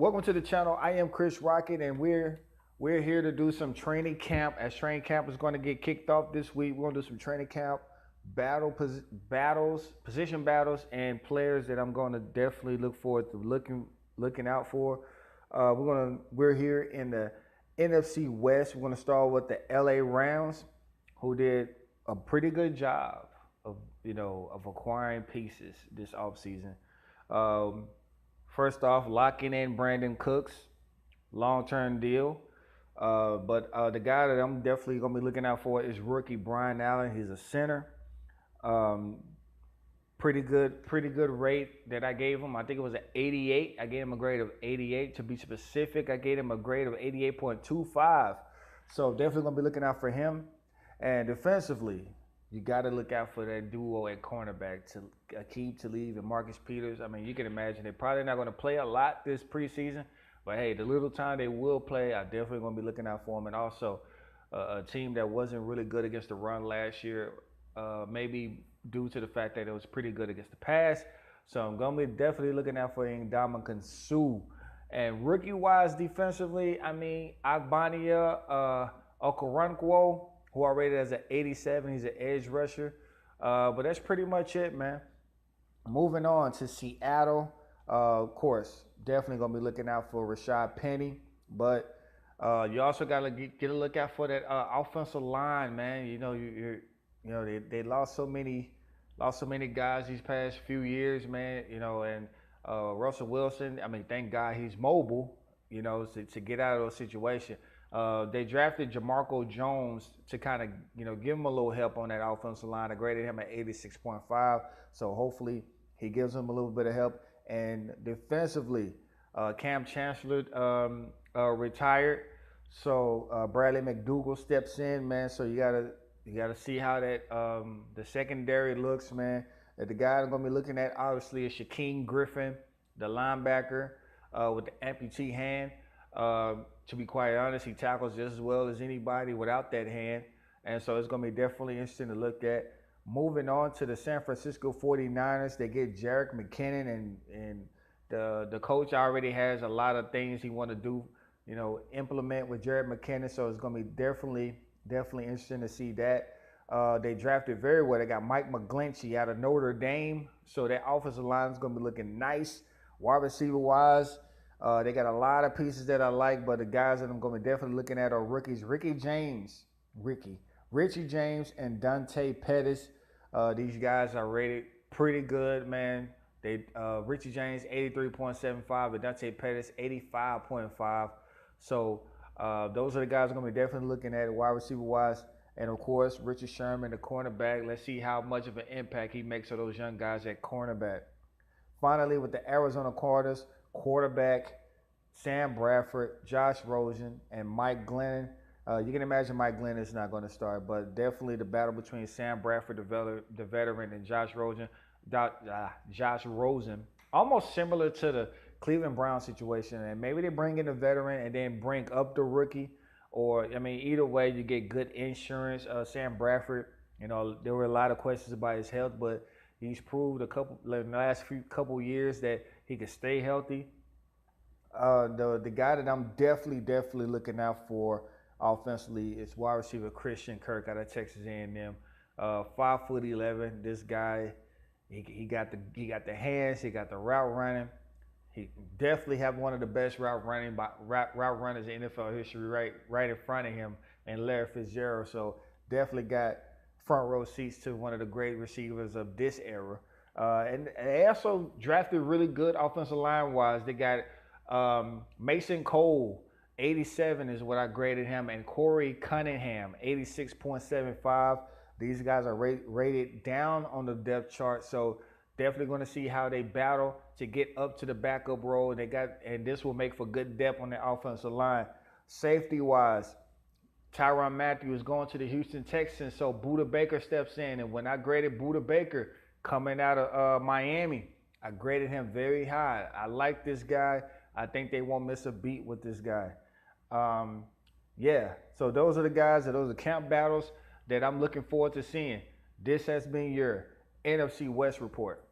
Welcome to the channel. I am Chris Rocket, and we're here to do some training camp. As training camp is going to get kicked off this week, we're going to do some training camp position battles, and players that I'm going to definitely look forward to looking out for. We're here in the NFC West. We're going to start with the LA Rams, who did a pretty good job of acquiring pieces this offseason. First off, locking in Brandon Cooks, long-term deal. But the guy that I'm definitely going to be looking out for is rookie Brian Allen. He's a center. Pretty good rate that I gave him. I think it was an 88. I gave him a grade of 88. To be specific, I gave him a grade of 88.25. So definitely going to be looking out for him. And defensively, you got to look out for that duo at cornerback, to Aqib Talib and Marcus Peters. I mean, you can imagine they're probably not going to play a lot this preseason, but hey, the little time they will play, I definitely going to be looking out for them. And also, a team that wasn't really good against the run last year, maybe due to the fact that it was pretty good against the pass. So I'm going to be definitely looking out for Ndamukong Suh. And rookie-wise, defensively, I mean, Agbania Okoronkwo, who I rated as an 87. He's an edge rusher. But that's pretty much it, man. Moving on to Seattle. Of course, definitely going to be looking out for Rashad Penny. But you also got to get a look out for that offensive line, man. They lost so many guys these past few years, man. And Russell Wilson, I mean, thank God he's mobile, to get out of those situations. They drafted Jamarco Jones to kind of, give him a little help on that offensive line. I graded him at 86.5, so hopefully he gives him a little bit of help. And defensively, Cam Chancellor retired, so Bradley McDougald steps in, man. So you gotta see how that the secondary looks, man. The guy I'm gonna be looking at obviously is Shaquem Griffin, the linebacker with the amputee hand. To be quite honest, he tackles just as well as anybody without that hand. And so it's going to be definitely interesting to look at. Moving on to the San Francisco 49ers, they get Jerick McKinnon, and the coach already has a lot of things he want to do, implement with Jerick McKinnon. So it's going to be definitely interesting to see that. They drafted very well. They got Mike McGlinchey out of Notre Dame. So that offensive line is going to be looking nice. Wide receiver-wise, they got a lot of pieces that I like, but the guys that I'm going to be definitely looking at are rookies. Richie James and Dante Pettis. These guys are rated pretty good, man. Richie James 83.75 and Dante Pettis 85.5. So those are the guys I'm going to be definitely looking at wide receiver wise. And of course, Richard Sherman, the cornerback. Let's see how much of an impact he makes on those young guys at cornerback. Finally, with the Arizona Cardinals, quarterback Sam Bradford, Josh Rosen, and Mike Glennon. You can imagine Mike Glennon is not going to start, but definitely the battle between Sam Bradford, the veteran, and Josh Rosen, almost similar to the Cleveland Browns situation. And maybe they bring in the veteran and then bring up the rookie, or either way, you get good insurance. Sam Bradford, there were a lot of questions about his health, but he's proved in the last couple years that he can stay healthy. The guy that I'm definitely looking out for offensively is wide receiver Christian Kirk out of Texas A&M. 5'11". This guy, he got the hands, he got the route running. He definitely have one of the best route runners in NFL history right in front of him, and Larry Fitzgerald. So definitely got front row seats to one of the great receivers of this era. And they also drafted really good offensive line-wise. They got Mason Cole, 87 is what I graded him, and Corey Cunningham, 86.75. These guys are rated down on the depth chart, so definitely going to see how they battle to get up to the backup role. And this will make for good depth on the offensive line. Safety-wise, Tyrann Mathieu is going to the Houston Texans, so Budda Baker steps in. And when I graded Budda Baker coming out of Miami, I graded him very high. I like this guy. I think they won't miss a beat with this guy. So those are the guys, those are camp battles that I'm looking forward to seeing. This has been your NFC West report.